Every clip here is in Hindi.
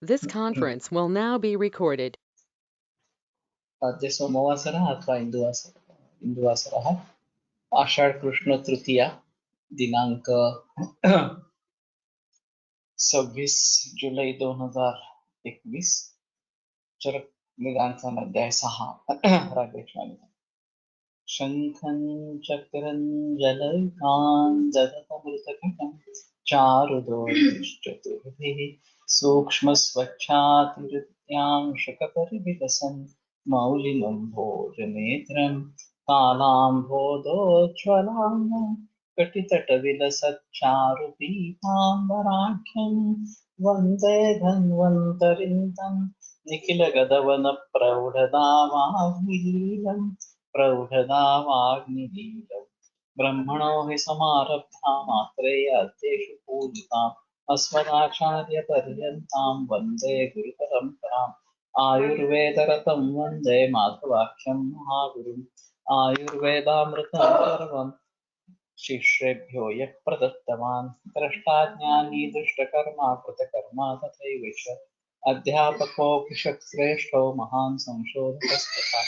This conference will now be recorded. अद्य सोमवासरः अथवा इन्दुवासरः आषाढ कृष्ण तृतीया दिनांक 26 जुलै 2021 चरक निदान अध्याय 6 रागेश्वानी शंखं चक्रं जलकान् ददतमृतकटं चारुदोषश्चतुर्भिः सूक्ष्मस्वच्छातिहृत्यां शकपरिविलसन् मौलिनं भोजनेत्रं कालाम्भोदोज्ज्वलाङ्गं कटितटविलसच्चारुपीताम्बराख्यं वन्दे धन्वन्तरिं तं निखिलगदवनप्रौढदावाग्निलीलम् प्रौढदावाग्निलीलम् ब्रह्मणो हि समारब्धा मात्रेयाद्येषु पूजिताम् अस्मदाचार्यपर्यन्तां वन्दे गुरुपरम्पराम् आयुर्वेदरतं वन्दे माधवाख्यं महागुरुम् आयुर्वेदामृतं सर्वं शिष्येभ्यो यः प्रदत्तवान् द्रष्टाज्ञानी दुष्टकर्मा कृतकर्मा तथैव च अध्यापकोऽपि श्रेष्ठो महान् संशोधकस्तथा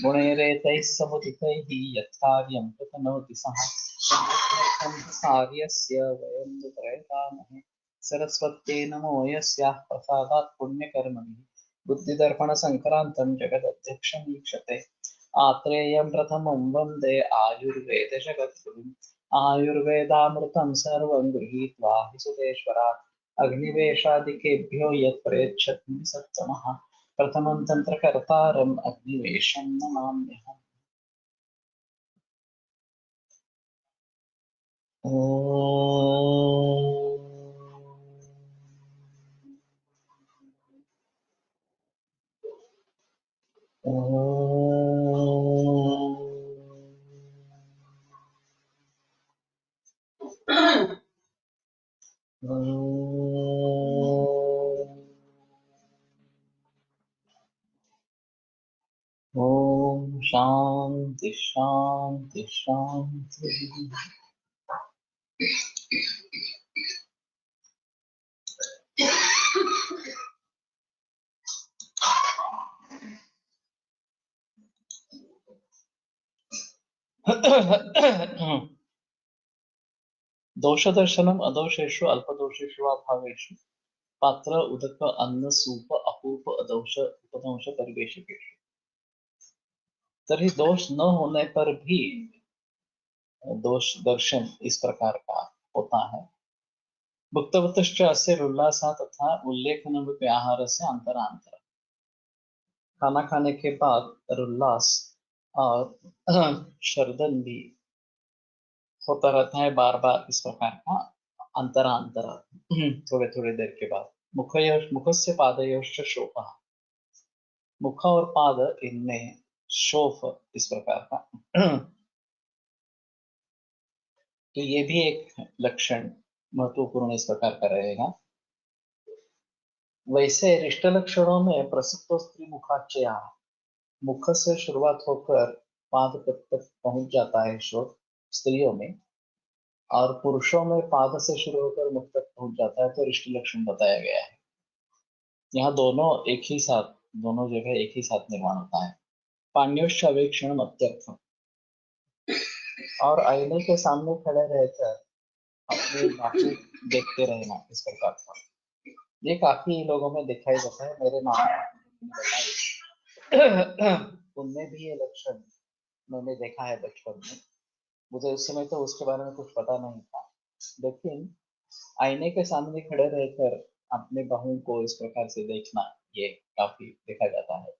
गुणैरेतैः समुदितैः यत्कार्यं कृतनोति सः सार्यस्य वयं प्रयतामहे सरस्वत्यै नमो यस्याः प्रसादात् पुण्यकर्मणि बुद्धिदर्पणसङ्क्रान्तं जगदध्यक्षं वीक्षते आत्रेयं प्रथमं वन्दे आयुर्वेदजगद्गुरुम् आयुर्वेदामृतं सर्वं गृहीत्वा हि सुरेश्वरात् अग्निवेशादिकेभ्यो यत् प्रयच्छति सत्तमः प्रथमं तन्त्रकर्तारम् अग्निवेशं नमाम्यहम्। ओम शांति शांति शांति। दोषदर्शनम अदोषेषु अल्पदोषेषु वा भावेषु पात्र उदक अन्न सूप अपूप अदोष उपदोष परिवेशकेषु। तर्हि दोष न होने पर भी दोष दर्शन इस प्रकार का होता है। भुक्तवतश्च अस्य उल्लासा तथा उल्लेखन आहार से अंतरांतर। खाना खाने के बाद उल्लास और शर्दन भी होता रहता है बार बार इस प्रकार का अंतरांतर थोड़े थोड़े देर के बाद। मुखस्य पादयोश्च शोभः। मुख और पाद इनमें शोफ इस प्रकार का तो ये भी एक लक्षण महत्वपूर्ण इस प्रकार का रहेगा। वैसे रिष्ट लक्षणों में प्रसुप्त स्त्री मुखाच्चया मुख से शुरुआत होकर पाद तक पहुंच जाता है शोध स्त्रियों में, और पुरुषों में पाद से शुरू होकर मुख तक पहुंच जाता है तो रिष्ट लक्षण बताया गया है। यहाँ दोनों एक ही साथ, दोनों जगह एक ही साथ निर्माण होता है। पाण्योश्च अवेक्षण अत्यर्थम। और आईने के सामने खड़े रहकर अपनी बाकी देखते रहना इस प्रकार का, ये काफी लोगों में दिखाई देता है। मेरे नाम उनमें भी ये लक्षण मैंने देखा है बचपन में। मुझे उस समय तो उसके बारे में कुछ पता नहीं था, लेकिन आईने के सामने खड़े रहकर अपने बाहों को इस प्रकार से देखना ये काफी देखा जाता है।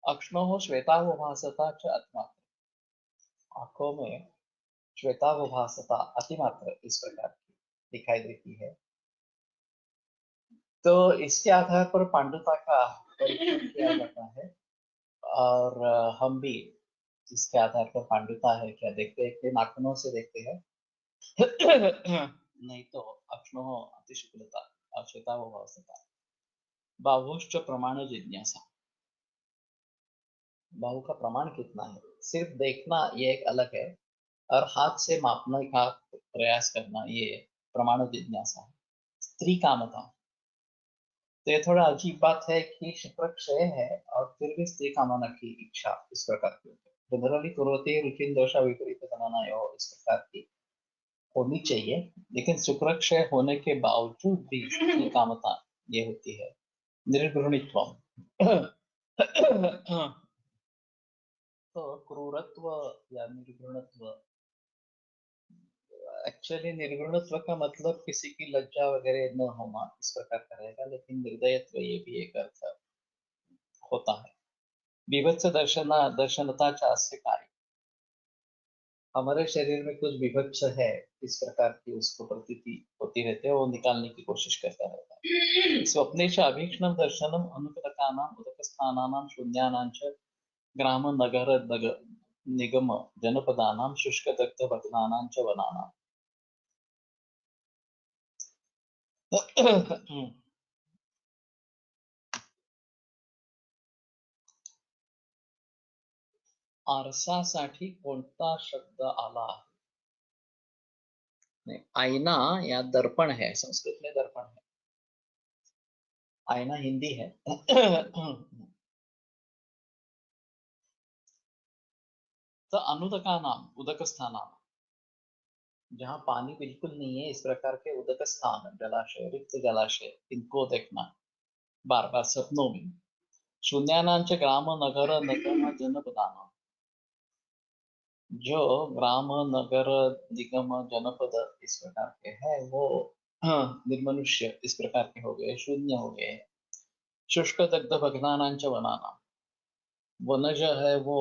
अक्ष्णोः श्वेतावभासता च अतिमात्र। आंखों में श्वेतावभासता अतिमात्र इस प्रकार की दिखाई देती है। तो इसके आधार पर पांडुता का परीक्षण किया जाता है, और हम भी इसके आधार पर पांडुता है क्या देखते हैं, नाखूनों से देखते हैं नहीं तो अक्ष्णोः अतिशुक्लता श्वेतावभासता। बाहुश्च प्रमाण जिज्ञासा। बाहु का प्रमाण कितना है सिर्फ देखना ये एक अलग है, और हाथ से मापने का प्रयास करना, ये प्रमाण जिज्ञासा है। स्त्री कामता, तो ये थोड़ा अजीब बात है कि शुक्र क्षय है और फिर भी स्त्री कामना की इच्छा इस प्रकार की होती है। जनरली कुर्वती रुचिन दोषा विपरीत गणना इस प्रकार की होनी चाहिए, लेकिन शुक्र क्षय होने के बावजूद भी स्त्री कामता ये होती है। निर्गृणित्व तो क्रूरत्व या निर्गुणत्व, एक्चुअली निर्गुणत्व का मतलब किसी की लज्जा वगैरह न होना इस प्रकार का रहेगा, लेकिन निर्दयत्व ये भी एक अर्थ होता है। विभत्स दर्शनता अस्य कार्य, हमारे शरीर में कुछ विभत्स है इस प्रकार की उसको प्रतीति होती रहती है, वो निकालने की कोशिश करता रहता है। स्वप्नेश अभीक्ष्णम दर्शनम अनुकतकानां उदकस्थानानां शून्यानां च ग्राम नगर निगम जनपदानां शुष्कदग्ध भग्नानां च वनानां। आरसासाठी कोणता शब्द आला आहे? नहीं, आईना या दर्पण है, संस्कृत में दर्पण है, आईना हिंदी है। तो अनुदका नाम उदक स्थान, जहाँ पानी बिल्कुल नहीं है इस प्रकार के उदक स्थान, जलाशय, रिक्त जलाशय, इनको देखना बार बार सपनों में। शून्यानांच ग्राम नगर निगम जनपदानां, जो ग्राम नगर निगम जनपद इस प्रकार के हैं वो निर्मनुष्य इस प्रकार के हो गए, शून्य हो गए। शुष्क दग्ध भग्नानांच वनानां, वन जो है वो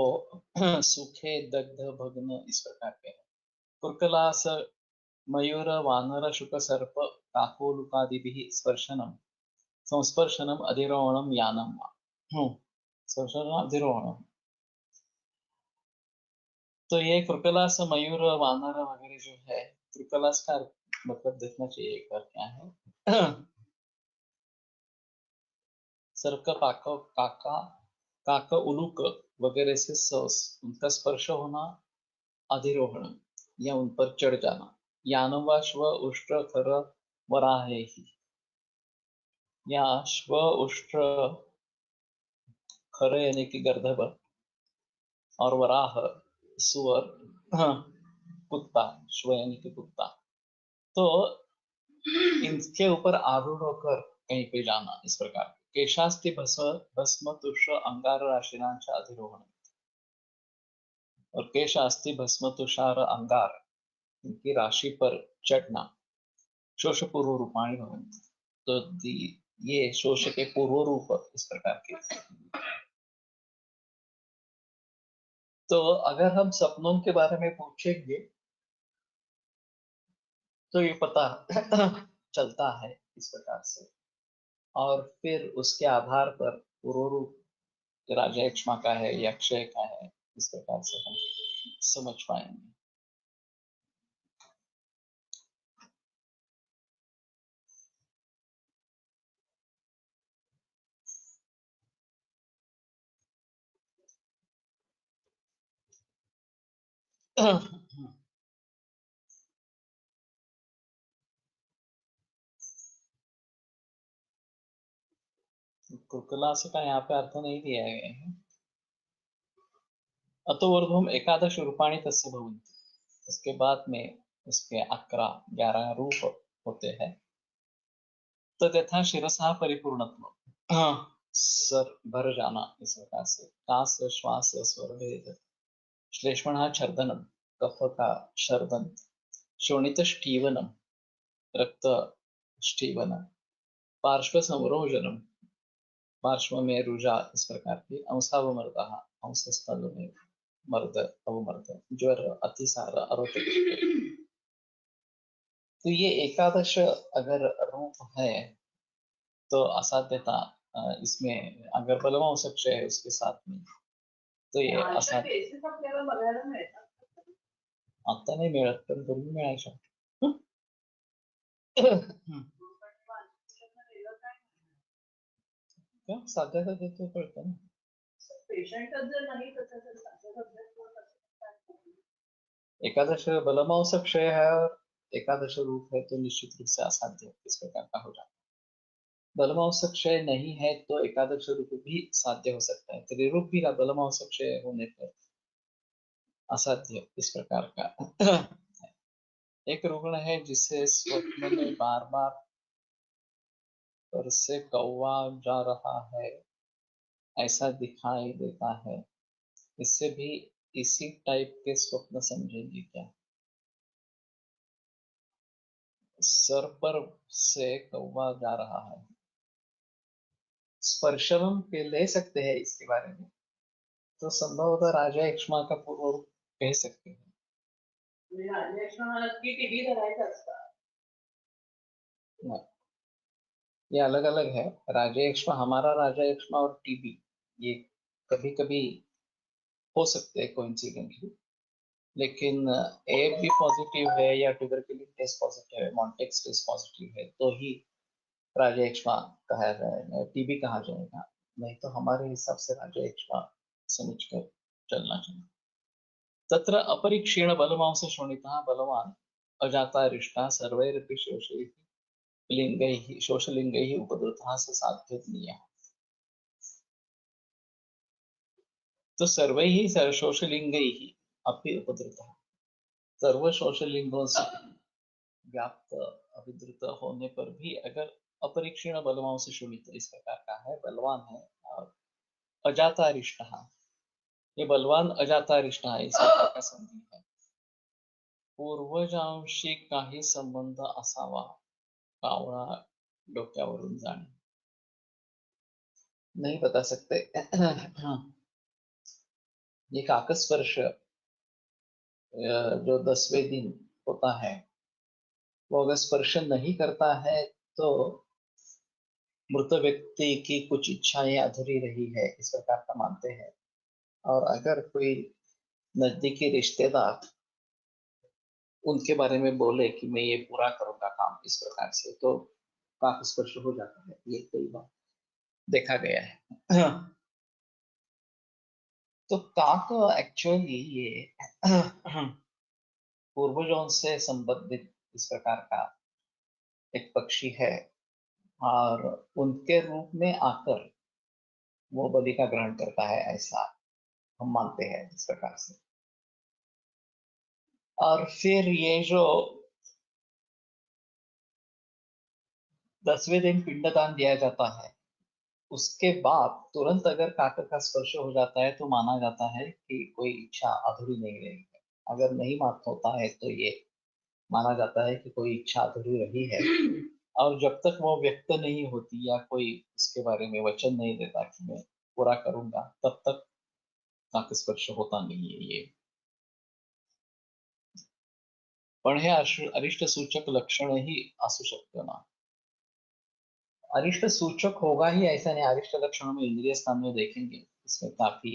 सूखे दग्ध भग्न इस प्रकार के हैं। कुर्कलास मयूर वानर शुक सर्प काकोलुकादिभिः स्पर्शनम संस्पर्शनम अधिरोहणम यानम वा। स्पर्शनम अधिरोहणम, तो ये कृकलास मयूर वानर वगैरह जो है, कृकलास का मतलब देखना चाहिए एक बार क्या है। सर्क पाक काका काक उलूक वगैरह से उनका स्पर्श होना, अधिरोहण या उन पर चढ़ जाना। यानवा श्व उष्ट्र खर वराहे ही, या श्व उष्ट्र खर यानी कि गर्दभ, और वराह सुअर, कुत्ता, श्व यानी कि कुत्ता, तो इनके ऊपर आरूढ़ होकर कहीं पे जाना इस प्रकार। केशास्ति भस्म तुष अंगार राशिनांच अधिरोहण, और केशास्ति भस्म तुषार अंगार, इनकी राशि पर चढ़ना। शोष पूर्व रूपाणी भवन्ति, तो ये शोष के पूर्व रूप इस प्रकार के। तो अगर हम सपनों के बारे में पूछेंगे तो ये पता चलता है इस प्रकार से, और फिर उसके आधार पर पूर्व रूप राजा यक्ष्मा का है या अक्षय का है, इस प्रकार से हम समझ पाएंगे। कुकुलास का यहाँ पे अर्थ नहीं दिया गया है। अतोर्ध्वम एकादश रूपाणी तस्य भवन्ति, उसके बाद में उसके 11 रूप होते हैं। तो तथा शिरसा परिपूर्णत्व, सर भर जाना इस प्रकार से। कास श्वास स्वर भेद, श्लेष्मण छर्दनम, कफ का छर्दन। शोणित स्टीवनम, रक्त स्टीवन। पार्श्व संरोजनम, पार्श्व में रुजा इस प्रकार की। अंशावमर्द, अंशस्थल में मर्द अवमर्द। ज्वर अतिसार अरोत। तो ये एकादश अगर रूप है तो असाध्यता इसमें अगर बलवंश है उसके साथ में, तो ये असाध्य आता नाही मिळत, पण पूर्वी मिळायचं। क्या साध्याचा देतो कळतं ना। पेशंटच जर नाही तसं तर एकादश बलमांस क्षय है और एकादश रूप है तो निश्चित रूप से असाध्य इस प्रकार का हो जाता है। बलमांस क्षय नहीं है तो एकादश रूप भी साध्य हो सकता है, त्रिरूप भी बलमांस क्षय होने पर असाध्य इस प्रकार का। एक रुग्ण है जिसे स्वप्न में बार बार पर से कौवा जा रहा है ऐसा दिखाई देता है, इससे भी इसी टाइप के स्वप्न समझेंगे क्या? सर पर से कौवा जा रहा है, स्पर्शनम के ले सकते हैं इसके बारे में, तो संभवतः राजा एक्ष्मा का पूर्व रूप कह सकते हैं। ना, ये अलग अलग है। राजा एक्ष्मा, हमारा राजा एक्ष्मा और टीबी ये कभी कभी हो सकते हैं कोइंसिडेंटली, लेकिन ए बी पॉजिटिव है या ट्यूबरकुलिन टेस्ट पॉजिटिव है, मॉन्टेक्स टेस्ट पॉजिटिव है तो ही राजा एक्ष्मा कहा जाएगा, टीबी कहा जाएगा, नहीं तो हमारे हिसाब से राजा एक्ष्मा समझकर चलना चाहिए। तत्र अपरीक्षेण बलमांस शोणितः बलवान अजातारिष्टा सर्वैरपि शोषलिंगैः उपद्रुतः स साध्यज्ञेयः। तो सर्वैः शोषलिंगैः अपि उपद्रुतः, सर्व शोषलिंगों से व्याप्त अभिद्रुत होने पर भी अगर अपरीक्षीण बलवान से शोणित इस प्रकार का है, बलवान है और अजातारिष्ट, ये बलवान अजातारिष्ट है इस प्रकार का संधि है। पूर्वजांशी काही संबंध असावा कावळा डोक्यावरून जाणे, नहीं बता सकते। ये काकस्पर्श जो 10वें दिन होता है वो अगर स्पर्श नहीं करता है तो मृत व्यक्ति की कुछ इच्छाएं अधूरी रही है इस प्रकार का मानते हैं। और अगर कोई नजदीकी रिश्तेदार उनके बारे में बोले कि मैं ये पूरा करूंगा काम इस प्रकार से, तो काफी स्पष्ट हो जाता है, ये कई बार देखा गया है। तो काक एक्चुअली ये पूर्वजों से संबंधित इस प्रकार का एक पक्षी है और उनके रूप में आकर वो बलि का ग्रहण करता है, ऐसा हम मानते हैं इस प्रकार से। और फिर ये जो 10वें दिन पिंडदान दिया जाता है उसके बाद तुरंत अगर काका का स्पर्श हो जाता है तो माना जाता है कि कोई इच्छा अधूरी नहीं रही है। अगर नहीं मात होता है तो ये माना जाता है कि कोई इच्छा अधूरी रही है, और जब तक वो व्यक्त नहीं होती या कोई उसके बारे में वचन नहीं देता कि मैं पूरा करूंगा, तब तक काका स्पर्श होता नहीं है ये। पण हे अरिष्ट सूचक लक्षण ही असू शकतं ना। अरिष्ट सूचक होगा ही ऐसा नहीं, अरिष्ट लक्षणों में इंद्रिय स्थान में देखेंगे इसमें काफी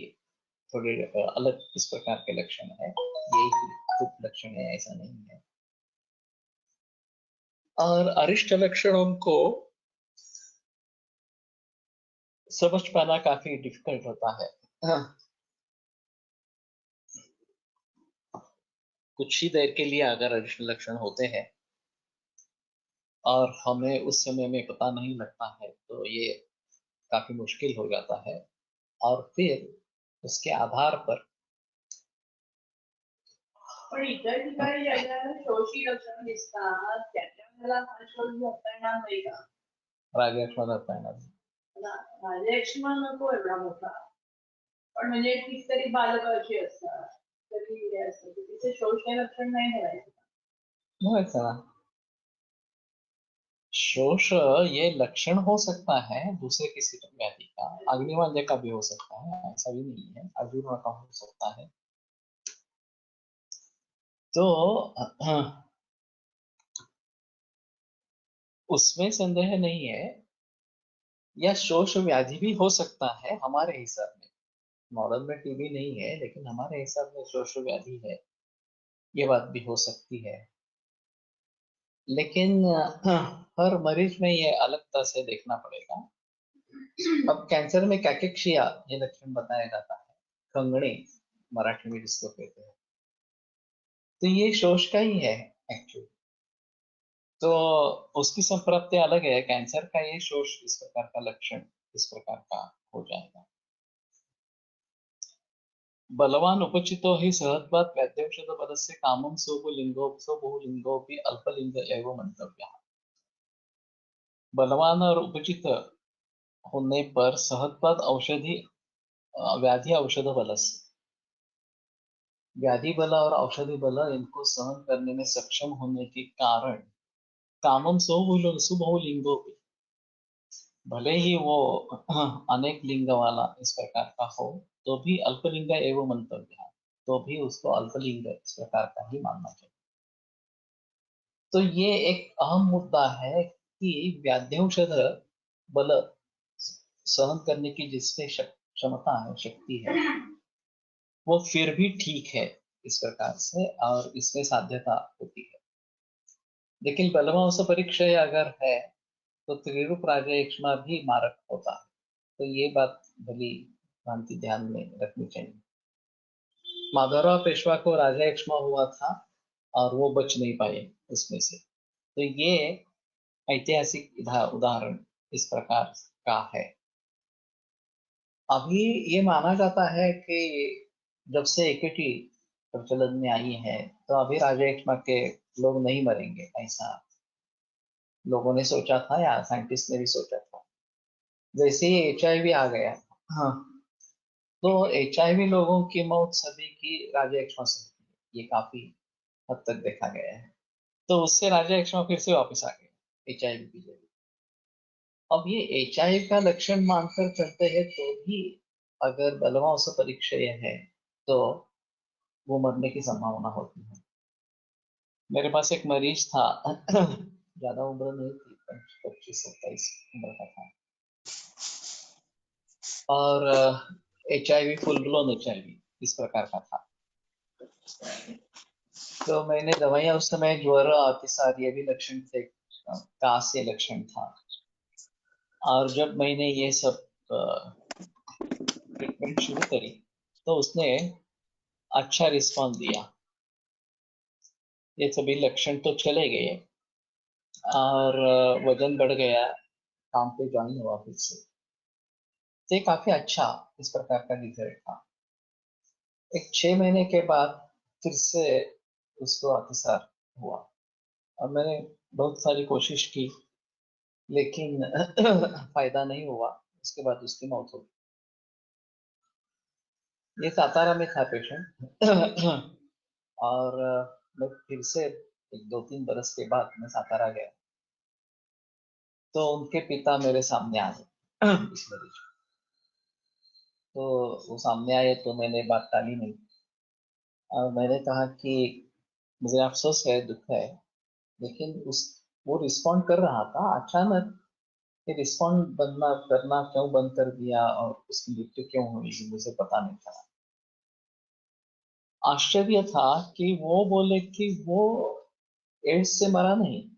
थोड़े अलग इस प्रकार के लक्षण है, यही कुछ लक्षण है ऐसा नहीं है। और अरिष्ट लक्षणों को समझ पाना काफी डिफिकल्ट होता है। कुछ ही देर के लिए अगर अरिष्ट लक्षण होते हैं और हमें उस समय में पता नहीं लगता है तो ये काफी मुश्किल हो जाता है। और फिर उसके आधार पर पण इतर ठिकाणी ज्याला शोषी लक्षण दिसतात त्याच्या वेळेला शोध घेता येणार नाही का? रागयक्ष्मा परिणाम राजयक्ष्मा नको एवढा मोठा, पण म्हणजे कितीतरी बालक अशी असतात तरी हे असतं की तिथे शोष लक्षण नहीं व्हायचं ना। शोष ये लक्षण हो सकता है दूसरे किसी व्याधि का, अग्निवाल्य का भी हो सकता है, ऐसा भी नहीं है, अजूर्ण का हो सकता है। तो उसमें संदेह नहीं है, या शोष व्याधि भी हो सकता है हमारे हिसाब में। मॉडल में टीबी नहीं है लेकिन हमारे हिसाब में शोष व्याधि है, ये बात भी हो सकती है। लेकिन हर मरीज में ये अलग से देखना पड़ेगा। अब कैंसर में कैकेक्सिया ये लक्षण बताया जाता है, खंगणे मराठी में जिसको कहते हैं, तो ये शोष का ही है एक्चुअली। तो उसकी संप्राप्ति अलग है, कैंसर का ये शोष इस प्रकार का लक्षण इस प्रकार का हो जाएगा। बलवान उपचितो हि सहत्वात् वैद्यौषध बलस्य कामं सो बहुलिंगोऽपि अल्पलिंग एव मंतव्यः। बलवान और उपचित होने पर सहत्वाद औषधि व्याधि औषध बल से, व्याधि बल और औषधि बल इनको सहन करने में सक्षम होने के कारण कामम सुबहुलिंगो, भले ही वो अनेक लिंग वाला इस प्रकार का हो तो भी अल्पलिंग एवं मंतव्य है, तो भी उसको अल्पलिंग इस प्रकार का ही मानना चाहिए। तो ये एक अहम मुद्दा है कि व्याध्यौषध बल सहन करने की जिसपे क्षमता है, शक्ति है, वो फिर भी ठीक है इस प्रकार से, और इसमें साध्यता होती है। लेकिन बलवांश परीक्षा अगर है तो त्रिरूप राजयक्ष्मा भी मारक होता है। तो ये बात भली भांति ध्यान में रखनी चाहिए। माधवराव पेशवा को राजयक्ष्मा हुआ था और वो बच नहीं पाए उसमें से। तो ये ऐतिहासिक उदाहरण इस प्रकार का है। अभी ये माना जाता है कि जब से इक्विटी प्रचलन में आई है तो अभी राजयक्ष्मा के लोग नहीं मरेंगे, ऐसा लोगों ने सोचा था या साइंटिस्ट ने भी सोचा था। जैसे ही HIV आ गया, हाँ, तो HIV लोगों की मौत सभी की राजयक्ष्मा से होती है, ये काफी हद तक देखा गया है। तो उससे राजयक्ष्मा फिर से वापस आ गया HIV की जगह। अब ये HIV का लक्षण मानकर चलते हैं तो भी अगर बलवांश परीक्षय है तो वो मरने की संभावना होती है। मेरे पास एक मरीज था ज्यादा उम्र नहीं थी, 25-27 उम्र का था, और HIV फुल ब्लोन HIV इस प्रकार का था। तो मैंने दवाइयां, उस समय ज्वर, अतिसार ये भी लक्षण थे, कास ये लक्षण था। और जब मैंने ये सब ट्रीटमेंट शुरू करी तो उसने अच्छा रिस्पॉन्स दिया, ये सभी लक्षण तो चले गए और वजन बढ़ गया, काम पे ज्वाइन हुआ फिर से। तो ये काफी अच्छा इस प्रकार का रिजल्ट था। एक 6 महीने के बाद फिर से उसको अतिसार हुआ और मैंने बहुत सारी कोशिश की लेकिन फायदा नहीं हुआ। उसके बाद उसकी मौत हो गई। ये सातारा में था पेशेंट और मैं फिर से 1-2-3 बरस के बाद मैं सातारा गया तो उनके पिता मेरे सामने आ गए इस मरीज को। तो वो सामने आए तो मैंने बात टाली नहीं और मैंने कहा कि मुझे अफसोस है, दुख है, लेकिन उस वो रिस्पॉन्ड कर रहा था, अचानक ये रिस्पॉन्ड बनना करना क्यों बंद कर दिया और उसकी मृत्यु क्यों हुई मुझे पता नहीं चला। आश्चर्य था कि वो बोले कि वो एड्स से मरा नहीं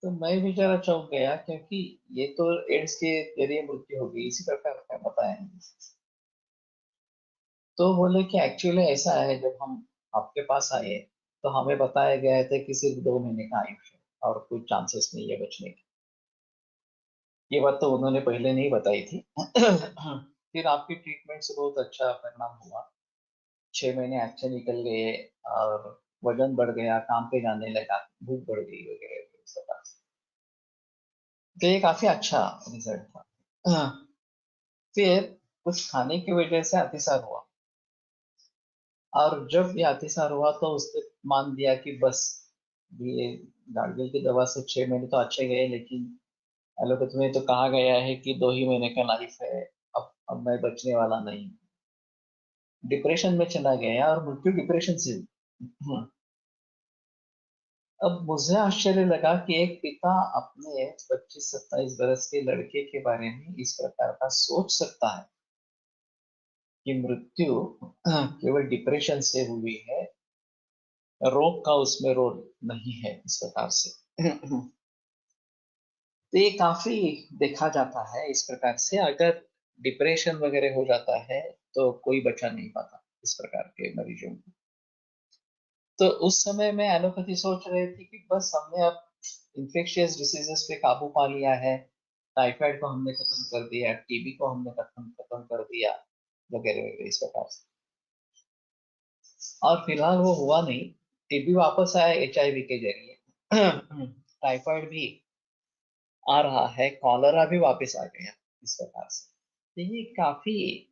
तो मैं भी जरा चौंक गया क्योंकि ये तो एड्स के जरिए मृत्यु हो गई इसी प्रकार का बताया। तो बोले कि एक्चुअली ऐसा है, जब हम आपके पास आए तो हमें बताया गया था कि सिर्फ 2 महीने का आयुष है और कोई चांसेस नहीं है बचने के। ये बात तो उन्होंने पहले नहीं बताई थी फिर आपकी ट्रीटमेंट से बहुत अच्छा परिणाम हुआ, 6 महीने अच्छे निकल गए और वजन बढ़ गया, काम पे जाने लगा, भूख बढ़ गई वगैरह इस प्रकार से। तो ये काफी अच्छा रिजल्ट था। फिर कुछ खाने की वजह से अतिसार हुआ और जब ये अतिसार हुआ तो उसने मान दिया कि बस ये गार्गिल की दवा से 6 महीने तो अच्छे गए, लेकिन एलोपैथी में तो कहा गया है कि 2 ही महीने का लाइफ है, अब मैं बचने वाला नहीं। डिप्रेशन में चला गया और मृत्यु डिप्रेशन से हुई। अब मुझे आश्चर्य लगा कि एक पिता अपने 25-27 बरस के लड़के के बारे में इस प्रकार का सोच सकता है कि मृत्यु केवल डिप्रेशन से हुई है, रोग का उसमें रोल नहीं है इस प्रकार से। तो ये काफी देखा जाता है इस प्रकार से, अगर डिप्रेशन वगैरह हो जाता है तो कोई बचा नहीं पाता। इस प्रकार के मरीजों को। तो उस समय में एलोपैथी सोच रहे थे कि बस हमने अब इन्फेक्शियस डिसीजेस पे काबू पा लिया है, टाइफाइड को हमने खत्म कर दिया, टीबी को हमने खत्म कर दिया, वगैरह वगैरह इस प्रकार से। और फिलहाल वो हुआ नहीं, टीबी वापस आया HIV के जरिए, टाइफाइड भी आ रहा है, कॉलरा भी वापस आ गया इस प्रकार से। तो ये काफी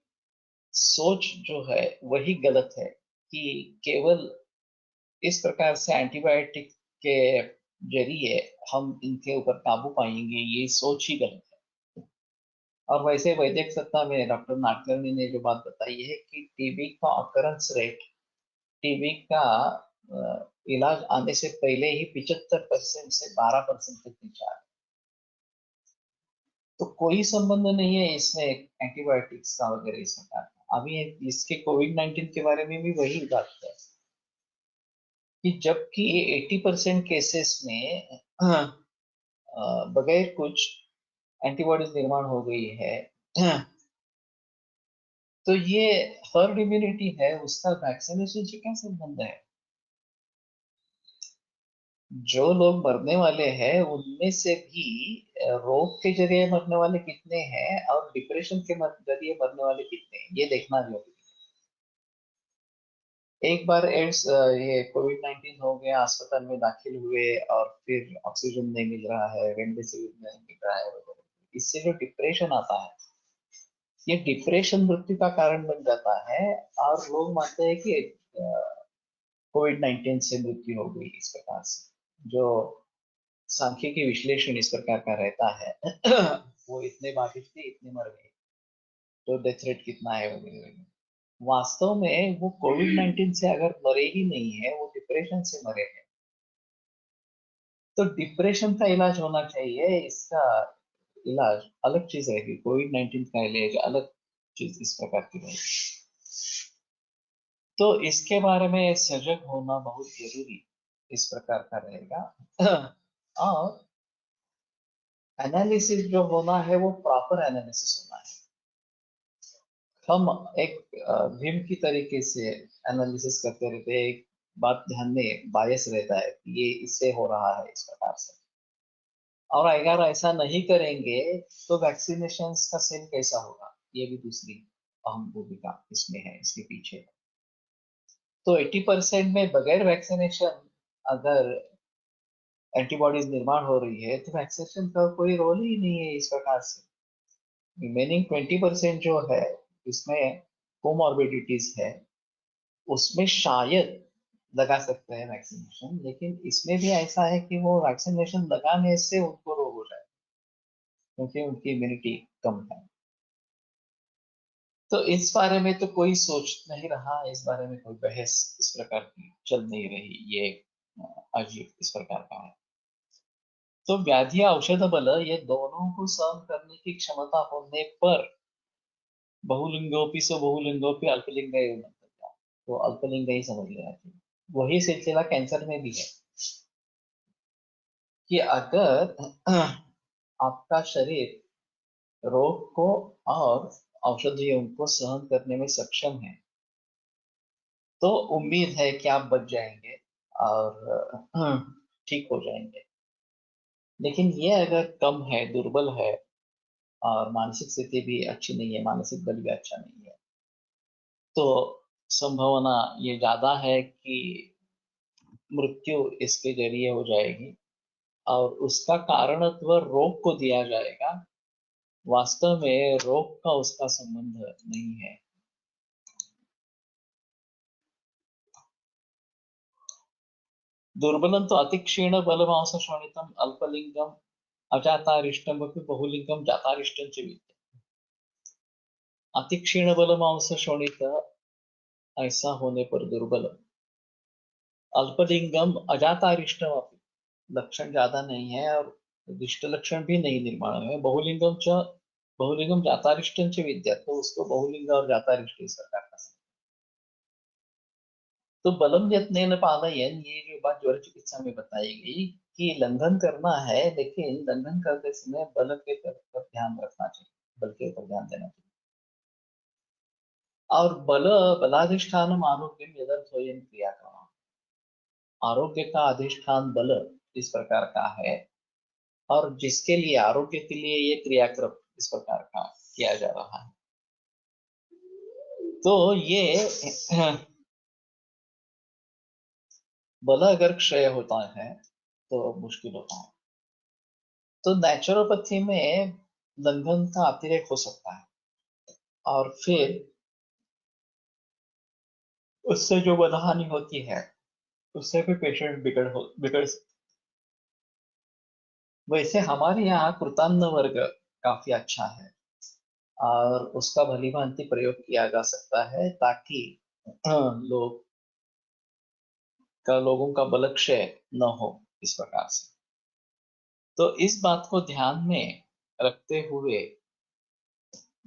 सोच जो है वही गलत है कि केवल इस प्रकार से एंटीबायोटिक के जरिए हम इनके ऊपर काबू पाएंगे, ये सोच ही गलत है। और वैसे वैदिक सत्ता में डॉक्टर नाडकर्णी ने जो बात बताई है कि टीबी का ऑकरेंस रेट, टीबी का इलाज आने से पहले ही 75% से 12% तक नीचे आ गया। तो कोई संबंध नहीं है इसमें एंटीबायोटिक्स का वगैरह इस प्रकार का। अभी इसके कोविड-19 के बारे में भी वही बात है कि जबकि 80% केसेस में बगैर कुछ एंटीबॉडीज निर्माण हो गई है, तो ये हर्ड इम्यूनिटी है, उसका वैक्सीनेशन से क्या संबंध है? जो लोग मरने वाले हैं उनमें से भी रोग के जरिए मरने वाले कितने हैं और डिप्रेशन के जरिए मरने वाले कितने हैं, ये देखना जरूरी है। एक बार एड्स ये कोविड-19 हो गया, अस्पताल में दाखिल हुए और फिर ऑक्सीजन नहीं मिल रहा है, रेमडेसिविर नहीं मिल रहा है वगैरह, इससे जो डिप्रेशन आता है, ये डिप्रेशन मृत्यु का कारण बन जाता है। और लोग मानते हैं कि कोविड-19 से मृत्यु हो गई इस प्रकार से। जो सांख्यिकी विश्लेषण इस प्रकार का रहता है, वो इतने बाधित थे, इतने मर गए, तो डेथ रेट कितना है वगैरह वगैरह। वास्तव में वो कोविड-19 से अगर मरे ही नहीं है, वो डिप्रेशन से मरे हैं। तो डिप्रेशन का इलाज होना चाहिए, इसका इलाज अलग चीज रहेगी, कोविड-19 का इलाज अलग चीज इस प्रकार की रहेगी। तो इसके बारे में सजग होना बहुत जरूरी इस प्रकार का रहेगा। और एनालिसिस जो होना है वो प्रॉपर एनालिसिस होना है। हम एक भीम की तरीके से एनालिसिस करते रहते हैं, एक बात ध्यान में बायस रहता है कि ये इससे हो रहा है इस प्रकार से। और अगर ऐसा नहीं करेंगे तो वैक्सीनेशन का सेल कैसा होगा, ये भी दूसरी अहम भूमिका इसमें है, इसके पीछे। तो 80% में बगैर वैक्सीनेशन अगर एंटीबॉडीज निर्माण हो रही है तो वैक्सीनेशन का कोई रोल ही नहीं है इस प्रकार से। रिमेनिंग 20% जो है इसमें कोमॉर्बिडिटीज है, उसमें शायद लगा सकते हैं वैक्सीनेशन, लेकिन इसमें भी ऐसा है कि वो वैक्सीनेशन लगाने से उनको रोग हो जाए क्योंकि उनकी इम्यूनिटी कम है। तो इस बारे में तो कोई सोच नहीं रहा, इस बारे में कोई बहस इस प्रकार की चल नहीं रही, ये अजीब इस प्रकार का है। तो व्याधि औषध बल ये दोनों को सहन करने की क्षमता होने पर बहुलिंगोपि सो बहुलिंगोपि अल्पलिंग तो अल्पलिंग ही समझ लेना चाहिए। वही सिलसिला कैंसर में भी है कि अगर आपका शरीर रोग को और औषधियों को सहन करने में सक्षम है तो उम्मीद है कि आप बच जाएंगे और ठीक हो जाएंगे। लेकिन ये अगर कम है, दुर्बल है और मानसिक स्थिति भी अच्छी नहीं है, मानसिक बल भी अच्छा नहीं है, तो संभावना ये ज्यादा है कि मृत्यु इसके जरिए हो जाएगी और उसका कारणत्व रोग को दिया जाएगा। वास्तव में रोग का उसका संबंध नहीं है। दुर्बलं तो अतिक्षीण बलमांस शोणितम अल्पलिंगम अजातारिष्टम अपि बहुलिंगम जातारिष्टम च विद्यते। अतिक्षीण बलमांस शोणित ऐसा होने पर दुर्बल, अल्पलिंगम अजातारिष्टम अपि लक्षण ज्यादा नहीं है और रिष्ट लक्षण भी नहीं निर्माण है, बहुलिंगम जातारिष्टम च विद्यते, तो उसको बहुलिंग और जातारिष्ट इस प्रकार का। तो बलम यत्नेन पालयन, ये जो बात ज्वर चिकित्सा में बताई गई कि लंघन करना है, लेकिन लंघन करते समय बल के तरफ ध्यान रखना चाहिए, बल के ऊपर ध्यान देना चाहिए। और बलाधिष्ठानम आरोग्यम यदर्थोयम क्रियाक्रम, आरोग्य का अधिष्ठान बल इस प्रकार का है, और जिसके लिए आरोग्य के लिए ये क्रियाक्रम इस प्रकार का किया जा रहा है। तो ये बल अगर क्षय होता है तो मुश्किल होता है। तो नेचुरोपैथी में लंघन का अतिरेक हो सकता है, और फिर उससे जो बदहानि होती है उससे भी पेशेंट बिगड़। वैसे हमारे यहाँ कृतान्न वर्ग काफी अच्छा है, और उसका भली भांति प्रयोग किया जा सकता है, ताकि लोगों का बलक्षय न हो इस प्रकार से। तो इस बात को ध्यान में रखते हुए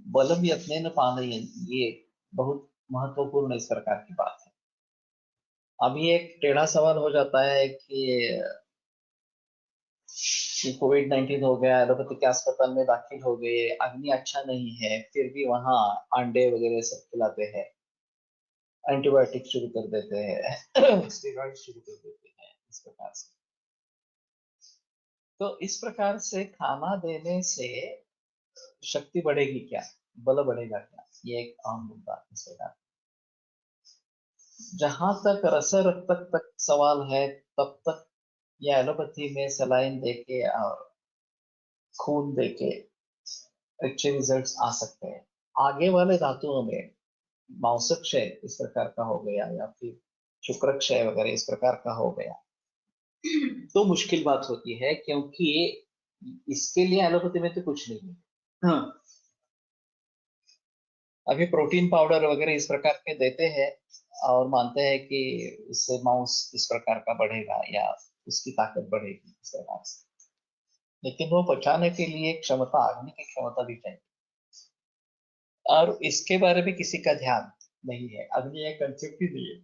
बलम यत्नेन पालयन्, ये बहुत महत्वपूर्ण इस प्रकार की बात है। अभी एक टेढ़ा सवाल हो जाता है कि कोविड-19 हो गया, एलोपैथी के अस्पताल में दाखिल हो गए, अग्नि अच्छा नहीं है, फिर भी वहां अंडे वगैरह सब खिलाते हैं, एंटीबायोटिक शुरू कर देते हैं, स्टेरॉइड शुरू कर देते हैं, इस प्रकार से। तो इस प्रकार से खाना देने से शक्ति बढ़ेगी क्या, बल बढ़ेगा क्या, ये एक आम मुद्दा है इस प्रकार। जहां तक रस रक्त तक सवाल है, तब तक ये एलोपैथी में सलाइन देके और खून देके अच्छे रिजल्ट्स आ सकते हैं। आगे वाले धातुओं में मांसक्षय इस प्रकार का हो गया, या फिर शुक्रक्षय वगैरह इस प्रकार का हो गया, तो मुश्किल बात होती है, क्योंकि इसके लिए एलोपैथी में तो कुछ नहीं है। हाँ, अभी प्रोटीन पाउडर वगैरह इस प्रकार के देते हैं, और मानते हैं कि उससे मांस इस प्रकार का बढ़ेगा या उसकी ताकत बढ़ेगी इस प्रकार से। लेकिन वो पचाने के लिए क्षमता, अग्नि की क्षमता भी चाहिए, और इसके बारे में किसी का ध्यान नहीं है। अग्नि एक कंसेप्ट ही नहीं है,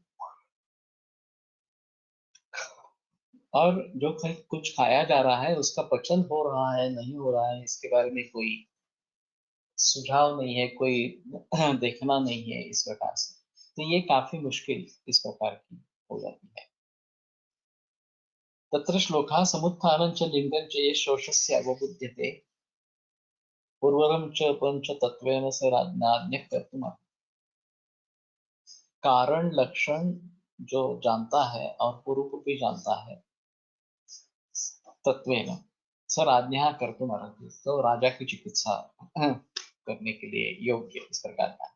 और जो कुछ खाया जा रहा है उसका पचन हो रहा है नहीं हो रहा है, इसके बारे में कोई सुझाव नहीं है, कोई देखना नहीं है इस प्रकार से। तो ये काफी मुश्किल इस प्रकार की हो जाती है। तत्र श्लोकः समुत्थानं च लिंगं च ये शोषस्य अवबुध्यते पूर्वरं च पंचतत्वेन स राज्ञः कर्तुम्। कारण लक्षण जो जानता है और पूर्व भी जानता है, तत्वेन स राज्ञः कर्तुम् अर्हति, तो राजा की चिकित्सा करने के लिए योग्य इस प्रकार का।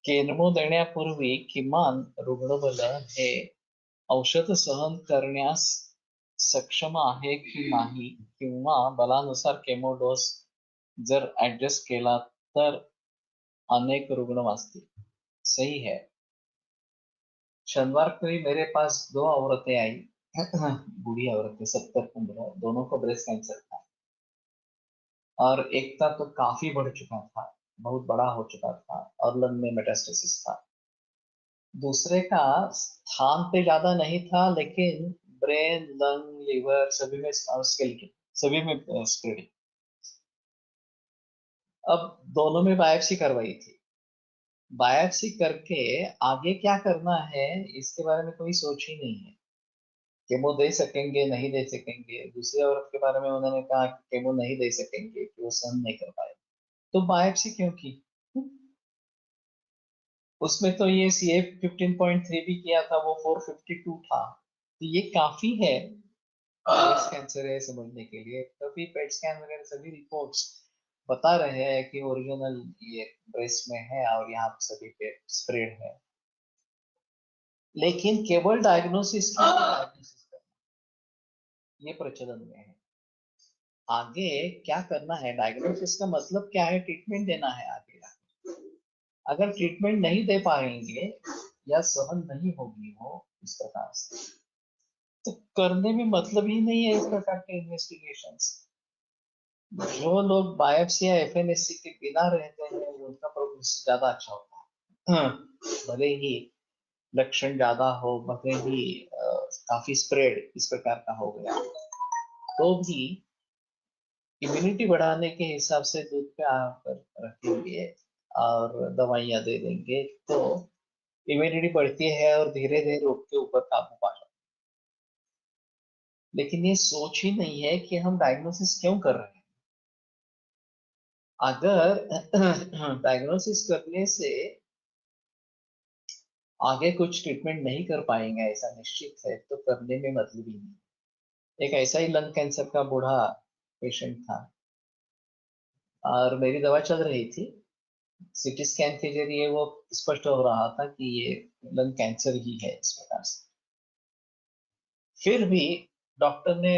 केमो देण्यापूर्वी किमान रुग्णबल हे औषध सहन करण्यास सक्षम आहे की नाही, किंवा बलानुसार केमो डोस जर ऍडजस्ट केला तर अनेक रुग्ण वाचतील। सही है। शनिवार को ही मेरे पास 2 औरतें आई, बूढ़ी औरतें, 70-15, दोनों को ब्रेस्ट कैंसर था, और एक का तो काफी बढ़ चुका था, बहुत बड़ा हो चुका था, और लंग में मेटास्टेसिस था। दूसरे का स्थान पे ज्यादा नहीं था, लेकिन ब्रेन, लंग, लिवर सभी में, स्केलेटन सभी में स्प्रेड। अब दोनों में बायोप्सी करवाई थी। बायोप्सी करके आगे क्या करना है इसके बारे में कोई सोच ही नहीं है। केमो दे सकेंगे नहीं दे सकेंगे, दूसरी औरत के बारे में उन्होंने कहा कि केमो नहीं दे सकेंगे कि वो सहन नहीं कर पाए, तो बायोप्सी क्यों की? उसमें तो ये CA 15.3 भी किया था, वो 452 था, तो ये काफी है ब्रेस्ट कैंसर है समझने के लिए। तभी पेट स्कैन वगैरह सभी रिपोर्ट्स बता रहे हैं कि ओरिजिनल ये ब्रेस्ट में है और यहाँ सभी पे स्प्रेड है। लेकिन केवल डायग्नोसिस ये प्रचलन में है। आगे क्या करना है, डायग्नोसिस का मतलब क्या है, ट्रीटमेंट देना है आगे। अगर ट्रीटमेंट नहीं दे पाएंगे या सहन नहीं होगी वो इस प्रकार से, तो करने में मतलब ही नहीं है इस प्रकार के इन्वेस्टिगेशंस। जो लोग बायोप्सी या FNSC के बिना रहते हैं उनका प्रोग्नोसिस ज्यादा अच्छा होता है। भले ही लक्षण ज्यादा हो, भले ही काफी स्प्रेड इस प्रकार का हो गया, तो भी इम्यूनिटी बढ़ाने के हिसाब से दूध पे आकर रखेंगे और दवाइयाँ दे देंगे तो इम्यूनिटी बढ़ती है और धीरे धीरे रोग के ऊपर काबू पा जाते हैं। लेकिन ये सोच ही नहीं है कि हम डायग्नोसिस क्यों कर रहे हैं। अगर डायग्नोसिस करने से आगे कुछ ट्रीटमेंट नहीं कर पाएंगे ऐसा निश्चित है तो करने में मतलब ही नहीं। एक ऐसा ही लंग कैंसर का बूढ़ा पेशेंट था और मेरी दवा चल रही थी। सीटी स्कैन के जरिए वो स्पष्ट हो रहा था कि ये लंग कैंसर ही है इस प्रकार से। फिर भी डॉक्टर ने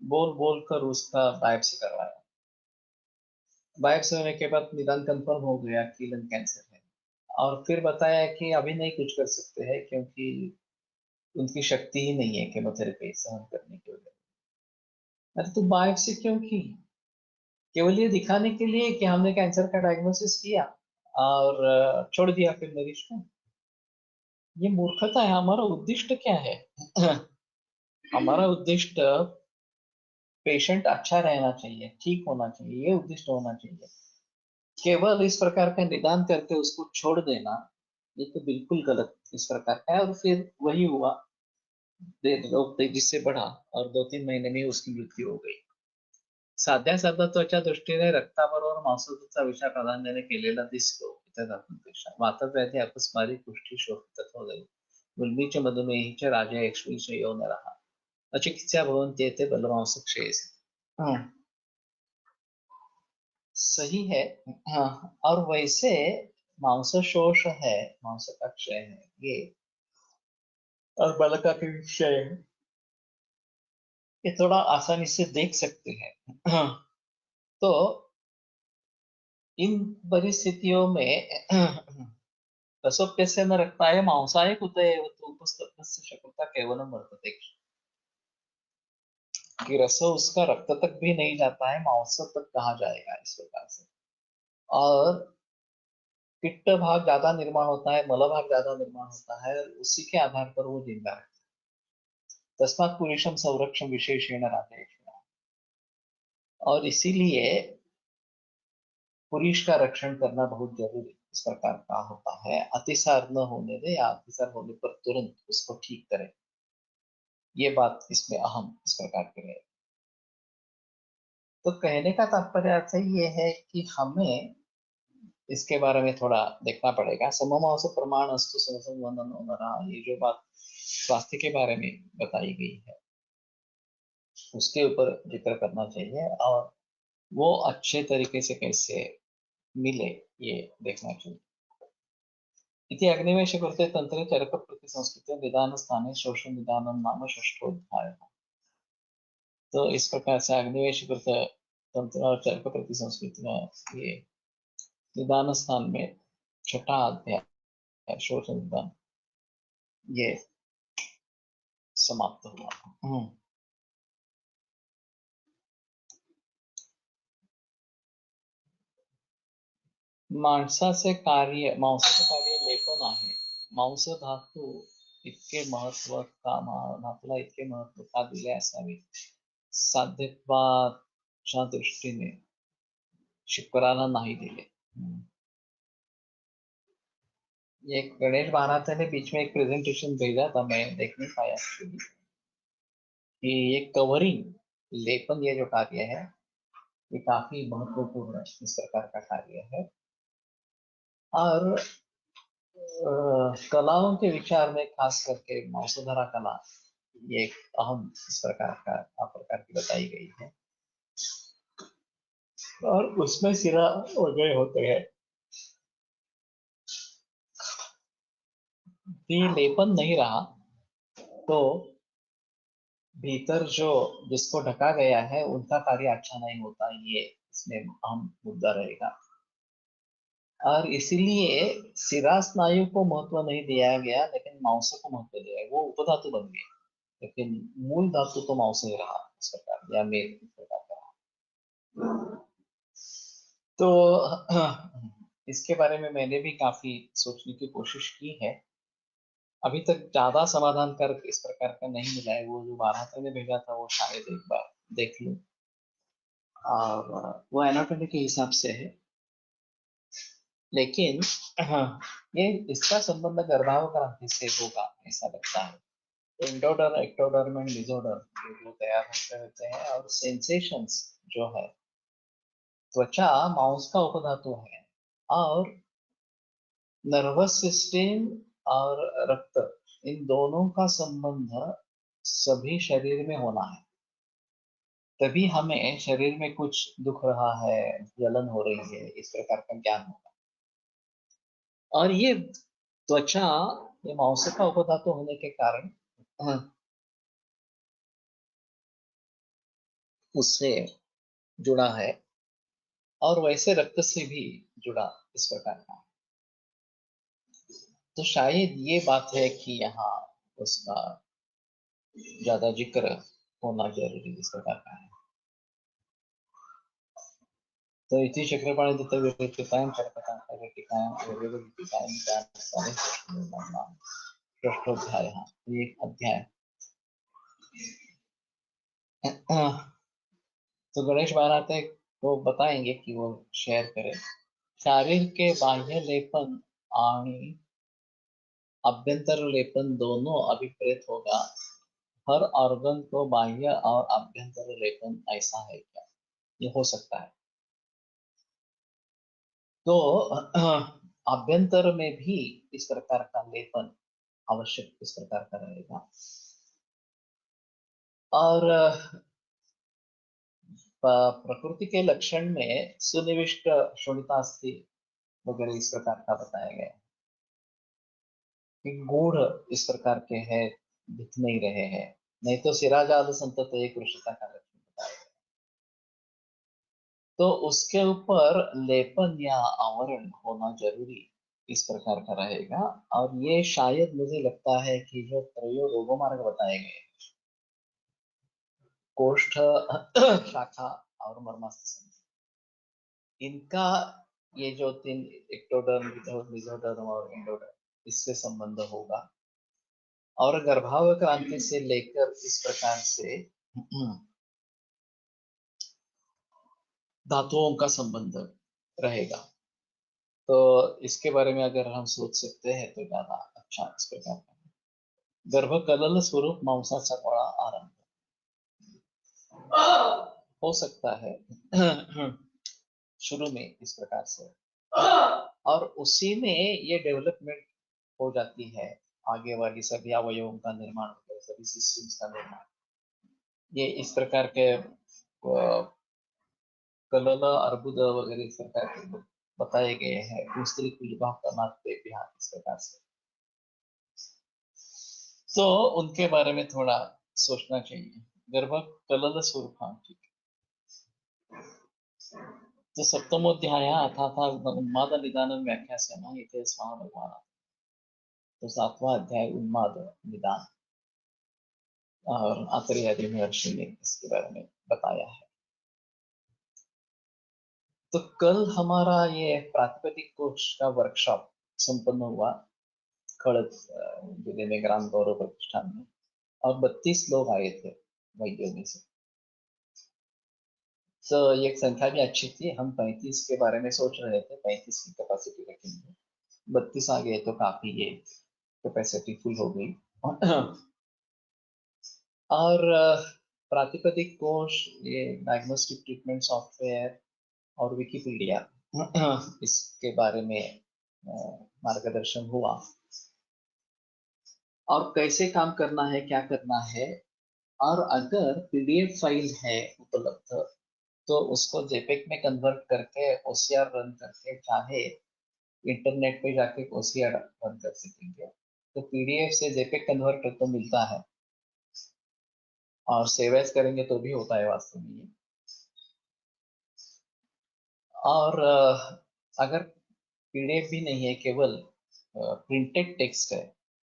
बोल बोल कर उसका बायोप्सी करवाया। बायोप्सी होने के बाद निदान कंफर्म हो गया कि लंग कैंसर है और फिर बताया कि अभी नहीं कुछ कर सकते हैं क्योंकि उनकी शक्ति ही नहीं है केमोथेरेपी सहन करने के लिए। अरे तो बायोप्सी क्यों की? केवल ये दिखाने के लिए कि हमने कैंसर का डायग्नोसिस किया और छोड़ दिया फिर मरीज को। ये मूर्खता है। हमारा उद्देश्य क्या है? हमारा उद्देश्य पेशेंट अच्छा रहना चाहिए, ठीक होना चाहिए, ये उद्देश्य होना चाहिए। केवल इस प्रकार का निदान करके उसको छोड़ देना ये तो बिल्कुल गलत इस प्रकार का है। और फिर वही हुआ, रोग तेजी से बढ़ा और 2-3 महीने में उसकी मृत्यु हो गई। साध्या साध्यात्वाच्या दृष्टीने रक्ताबरोबर मांसोचा विषय प्राधान्याने केलेला दिसतो इतर धातूंपेक्षा वातव्याधी अपस्मारी कुष्ठी शोषतत्व जाईल गुलमीचे मधुमेहीचे राजा यक्ष्मीचे यौन रहा अचिकित्सा भवन्ति ते बलमांस क्षयसे। सही है। हाँ, और वैसे मांस शोष है, मांस का क्षय है ये, और बल का भी क्षय है, ये थोड़ा आसानी से देख सकते हैं। तो इन परिस्थितियों में रसोप्यस्य न रक्ताय मांसाय कुतये उपस्तस्य शकुंता केवलम वर्तते कि रस उसका रक्त तक भी नहीं जाता है, मांस तक कहाँ जाएगा इस प्रकार से। और पित्त भाग ज्यादा निर्माण होता है, मल भाग ज्यादा निर्माण होता है, उसी के आधार पर वो जिंदा है। तस्मात् पुरुषम संरक्षण विशेषेण राधेषु। और इसीलिए पुरुष का रक्षण करना बहुत जरूरी इस प्रकार का होता है। अतिसार न होने दे या अतिसार होने पर तुरंत उसको ठीक करें, ये बात इसमें अहम इस प्रकार की है। तो कहने का तात्पर्य अर्थ ये है कि हमें इसके बारे में थोड़ा देखना पड़ेगा। सममांस प्रमाण अस्तु समसंबंधन होना रहा, ये जो बात स्वास्थ्य के बारे में बताई गई है उसके ऊपर जिक्र करना चाहिए और वो अच्छे तरीके से कैसे मिले ये देखना चाहिए। इति अग्निवेश कृते तंत्रे चरक प्रति संस्कृत निदान स्थाने शोषण निदानम नाम षष्ठोध्याय। तो इस प्रकार से अग्निवेश कृत तंत्र और चरक प्रति संस्कृत में ये निदान स्थान में छठा अध्याय शोषण निदान ये समाप्त हुआ। मांसाचे कार्य लेपन आहे। मांस धातू इतके महत्व का धातूला इतके महत्व का दिले असावे साध्यत्वाच्या दृष्टीने शुक्राला नहीं दिले। ये गणेश महाराज ने बीच में एक प्रेजेंटेशन भेजा था, मैं देख नहीं पाया एक्चुअली, कि ये कवरिंग लेपन ये जो कार्य है ये काफी महत्वपूर्ण इस प्रकार का कार्य है। और कलाओं के विचार में खास करके मौसधरा कला ये एक अहम इस प्रकार की बताई गई है और उसमें सिरा वगैरह होते हैं। ये लेपन नहीं रहा तो भीतर जो जिसको ढका गया है उनका कार्य अच्छा नहीं होता, ये इसमें अहम मुद्दा रहेगा। और इसीलिए सिरा स्नायु को महत्व नहीं दिया गया लेकिन मांस को महत्व दिया गया, वो उपधातु बन गए लेकिन मूल धातु तो मांस ही रहा इस प्रकार या मेल इस प्रकार का। तो इसके बारे में मैंने भी काफी सोचने की कोशिश की है, अभी तक ज्यादा समाधान कर इस प्रकार का नहीं मिला है। वो जो बारात ने भेजा था वो शायद एक बार देख लूं और वो एनाटॉमी के हिसाब से है। लेकिन हाँ, ये इसका संबंध गर्भाव क्रांति से होगा ऐसा लगता है। एंडोडर्म, एक्टोडर्म एंड मेसोडर्म ये जो तैयार होते रहते हैं, और सेंसेशंस जो है, त्वचा मांस का उपधातु है, और नर्वस सिस्टम और रक्त, इन दोनों का संबंध सभी शरीर में होना है, तभी हमें शरीर में कुछ दुख रहा है, जलन हो रही है, इस प्रकार का ज्ञान होगा। और ये त्वचा, ये मांस का उपधातु होने के कारण उससे जुड़ा है, और वैसे रक्त से भी जुड़ा इस प्रकार का। तो शायद ये बात है कि यहाँ उसका ज्यादा जिक्र होना जरूरी इस प्रकार का है। तो इति चक्रपाणि दत्त विरक्तिकायं कर्पतां विरक्तिकायं विरक्तिकायं ज्ञानस्थाने षष्ठोऽध्यायः, ये एक अध्याय। तो गणेश महाराज वो बताएंगे कि वो शेयर करें। शारीर के बाह्य लेपन आणि अभ्यंतर लेपन दोनों अभिप्रेत होगा। हर ऑर्गन को बाह्य और अभ्यंतर लेपन ऐसा है क्या? ये हो सकता है। तो अभ्यंतर में भी इस प्रकार का लेपन आवश्यक इस प्रकार का रहेगा। और प्रकृति के लक्षण में सुनिविष्ट शोणितास्थि वगैरह इस प्रकार का बताया गया है कि गूढ़ इस प्रकार के हैं, दिख नहीं रहे हैं, नहीं तो सिराजाद संतत एक कृषता का लक्षण बताया गया। तो उसके ऊपर लेपन या आवरण होना जरूरी इस प्रकार का रहेगा। और ये शायद मुझे लगता है कि जो त्रयो रोगो मार्ग बताए गए, कोष्ठ, शाखा और मर्मास्थ, इनका ये जो तीन एक्टोडर्म, मेसोडर्म और एंडोडर्म, इससे संबंध होगा। और गर्भाव क्रांति से लेकर इस प्रकार से धातुओं का संबंध रहेगा। तो इसके बारे में अगर हम सोच सकते हैं तो ज्यादा अच्छा इस प्रकार का। गर्भकलल स्वरूप मांसाचा गोळा आरंभ हो सकता है शुरू में इस प्रकार से, और उसी में ये डेवलपमेंट हो जाती है, आगे वाली सभी अवयवों का निर्माण होता है, सभी सिस्टम्स का निर्माण। ये इस प्रकार के कलल, अर्बुद वगैरह इस प्रकार के बताए गए हैं। दूसरी कुछ भाग करनाते बिहार इस प्रकार से, तो उनके बारे में थोड़ा सोचना चाहिए। गर्भ कलल स्वरूप, हाँ ठीक। तो सप्तमोध्याय अथा उन्माद निदान व्याख्या से ना इथे स्वाहा भगवान। तो सातवां अध्याय उन्माद निदान, और आतरी आदि महर्षि ने इसके बारे में बताया है। तो कल हमारा ये प्रातिपदिक कोश का वर्कशॉप संपन्न हुआ खड़ग जिले में ग्राम गौरव प्रतिष्ठान में, और 32 लोग आए थे वैद्यों में से। तो ये संख्या भी अच्छी थी। हम 35 के बारे में सोच रहे थे, 35 की कैपेसिटी रखेंगे, 32 आ गए तो काफी ये कैपेसिटी फुल हो गई। और प्रातिपदिक कोश, ये डायग्नोस्टिक ट्रीटमेंट सॉफ्टवेयर और विकिपीडिया, इसके बारे में मार्गदर्शन हुआ, और कैसे काम करना है, क्या करना है। और अगर पीडीएफ फाइल है उपलब्ध तो उसको जेपेक में कन्वर्ट करके ओसीआर रन करके, चाहे इंटरनेट पे जाके ओसीआर रन कर सकेंगे। तो पीडीएफ से जेपेक कन्वर्टर तो मिलता है, और सेव एज करेंगे तो भी होता है वास्तव में ये। और अगर पीडीएफ भी नहीं है, केवल प्रिंटेड टेक्स्ट है,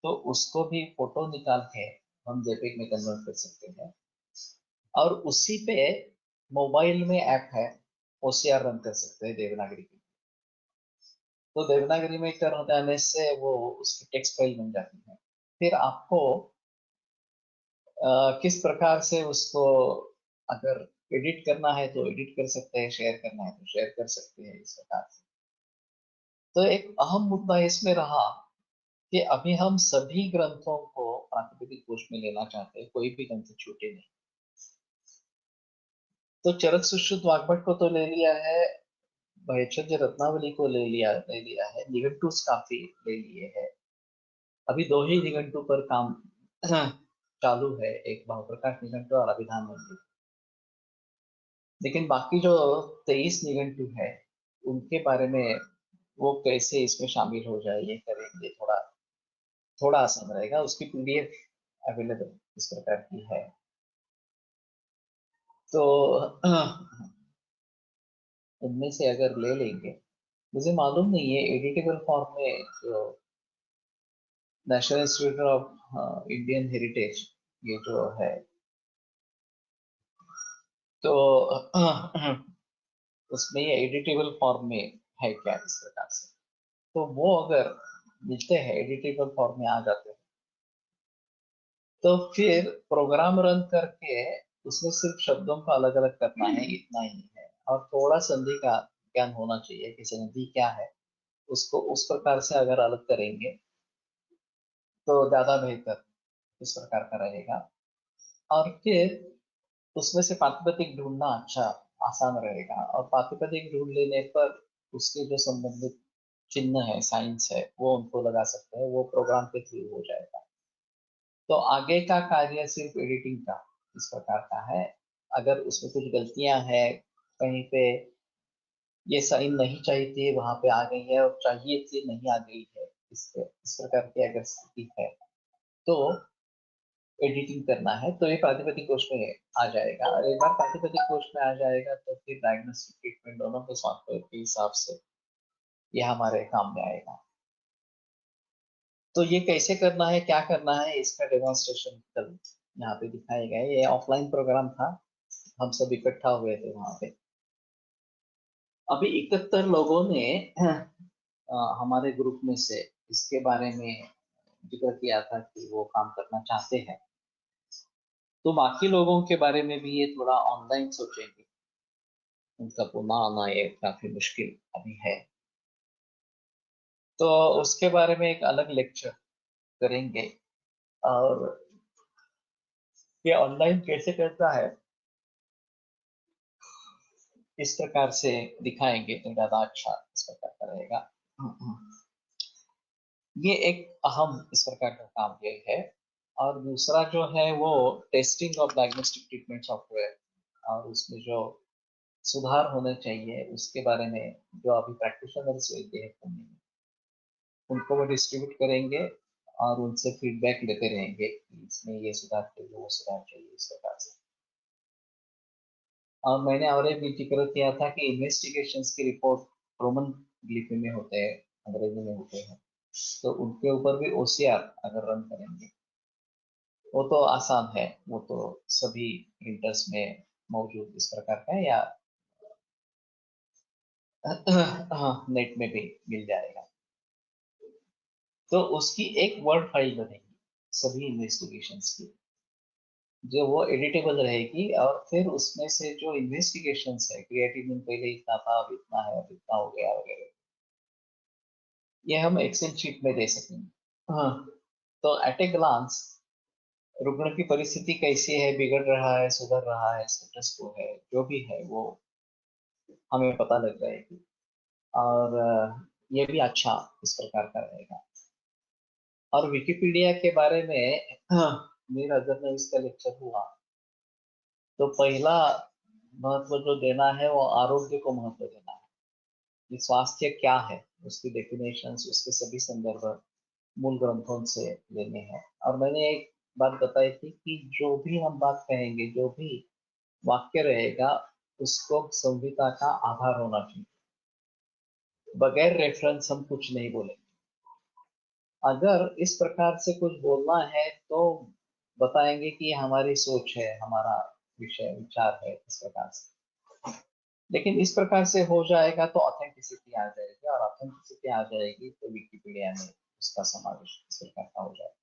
तो उसको भी फोटो निकाल के हम जेपेग में कन्वर्ट कर सकते हैं, और उसी पे मोबाइल में ऐप है, ओसीआर रन कर सकते हैं देवनागरी की। तो देवनागरी में कर जाने से वो उसकी टेक्स्ट फाइल बन जाती है। फिर आपको किस प्रकार से उसको अगर एडिट करना है तो एडिट कर सकते हैं, शेयर करना है तो शेयर कर सकते हैं, इस प्रकार से। तो एक अहम मुद्दा इसमें रहा कि अभी हम सभी ग्रंथों को प्रातिपदिक कोश में लेना चाहते हैं, कोई भी ग्रंथ छूटे नहीं। तो चरक सुश्रुत वाग्भट को तो ले लिया है, भयचर्य रत्नावली को ले लिया है, निघंटुस काफी ले लिए है। अभी दो ही निघंटु पर काम चालू है, एक भावप्रकाश निघंटु और अभिधान मंदिर। लेकिन बाकी जो 23 निघंटु है उनके बारे में वो कैसे इसमें शामिल हो जाए ये करेंगे, थोड़ा थोड़ा आसान रहेगा। उसकी पीडीएफ अवेलेबल इस प्रकार की है। तो उनमें से अगर ले लेंगे, मुझे मालूम नहीं है एडिटेबल फॉर्म में जो national institute of Indian heritage ये जो है, तो उसमें ये एडिटेबल फॉर्म में है क्या इस प्रकार से। तो वो अगर मिलते हैं, एडिटेबल फॉर्म में आ जाते हैं, तो फिर प्रोग्राम रन करके उसमें सिर्फ शब्दों को अलग अलग करना है, इतना ही है। और थोड़ा संधि का ज्ञान होना चाहिए कि संधि क्या है, उसको उस प्रकार से अगर अलग करेंगे तो ज्यादा बेहतर इस प्रकार का रहेगा। और फिर उसमें से प्रातिपदिक ढूंढना अच्छा आसान रहेगा, और प्रातिपदिक ढूंढ लेने पर उसके जो संबंधित चिन्ह है, साइंस है, वो उनको लगा सकते हैं, वो प्रोग्राम के थ्रू हो जाएगा। तो आगे का कार्य सिर्फ एडिटिंग का इस प्रकार का है। अगर उसमें कुछ गलतियां हैं, कहीं पे ये साइन नहीं चाहिए थी वहां पे आ गई है, और चाहिए थी नहीं आ गई है, इस प्रकार की अगर स्थिति है तो एडिटिंग करना है, तो ये प्रातिपदिक कोश में आ जाएगा। और एक बार प्रातिपदिक कोश में आ जाएगा तो फिर डायग्नोस्टिक ट्रीटमेंट दोनों के सॉफ्टवेयर के हिसाब से ये हमारे काम में आएगा। तो ये कैसे करना है, क्या करना है, इसका डेमोन्स्ट्रेशन कल यहाँ पे दिखाएगा। ये ऑफलाइन प्रोग्राम था, हम सब इकट्ठा हुए थे वहां पे। अभी 71 लोगों ने हमारे ग्रुप में से इसके बारे में जिक्र किया था कि वो काम करना चाहते हैं। तो बाकी लोगों के बारे में भी ये थोड़ा ऑनलाइन सोचेंगे, उनका पुनः आना ये काफी मुश्किल अभी है। तो उसके बारे में एक अलग लेक्चर करेंगे, और ये ऑनलाइन कैसे करता है इस प्रकार से दिखाएंगे तो ज्यादा अच्छा इस प्रकार का रहेगा। ये एक अहम इस प्रकार का काम ये है। और दूसरा जो है वो testing of diagnostic treatment software, और उसमें जो सुधार होने चाहिए उसके बारे में जो अभी प्रैक्टिशनर्स वैद्य है पुणे में, उनको वो डिस्ट्रीब्यूट करेंगे और उनसे फीडबैक लेते रहेंगे कि इसमें ये सुधार चाहिए, वो सुधार चाहिए, इस प्रकार से। और मैंने और एक भी जिक्र किया था कि इन्वेस्टिगेशंस की रिपोर्ट रोमन लिपि में होते हैं, अंग्रेजी में होते हैं, तो उनके ऊपर भी ओसीआर अगर रन करेंगे वो तो आसान है, वो तो सभी प्रिंटर्स में मौजूद इस प्रकार का है, या हाँ नेट में भी मिल जाएगा। तो उसकी एक वर्ड फाइल बनेगी सभी इन्वेस्टिगेशंस की, जो वो एडिटेबल रहेगी। और फिर उसमें से जो इन्वेस्टिगेशंस है, क्रिएटिनिन पहले इतना था, अब इतना है, अब इतना हो गया वगैरह, ये हम एक्सेल शीट में दे सकेंगे। हाँ, तो एट ए ग्लांस रुग्ण की परिस्थिति कैसी है, बिगड़ रहा है, सुधर रहा है, स्टेटस को है, जो भी है वो हमें पता लग जाएगी। और ये भी अच्छा इस प्रकार का रहेगा। और विकिपीडिया के बारे में मेरा जब मैं इसका लेक्चर हुआ तो पहला महत्व जो देना है वो आरोग्य को महत्व देना है, कि स्वास्थ्य क्या है, उसकी डेफिनेशंस, उसके सभी संदर्भ मूल ग्रंथों से लेने हैं। और मैंने एक बात बताई थी कि जो भी हम बात कहेंगे, जो भी वाक्य रहेगा, उसको संहिता का आधार होना चाहिए। बगैर रेफरेंस हम कुछ नहीं बोलेंगे। अगर इस प्रकार से कुछ बोलना है तो बताएंगे कि हमारी सोच है, हमारा विषय विचार है, इस प्रकार से। लेकिन इस प्रकार से हो जाएगा तो ऑथेंटिसिटी आ जाएगी, और ऑथेंटिसिटी आ जाएगी तो विकिपीडिया में उसका समावेश इस प्रकार का हो जाएगा।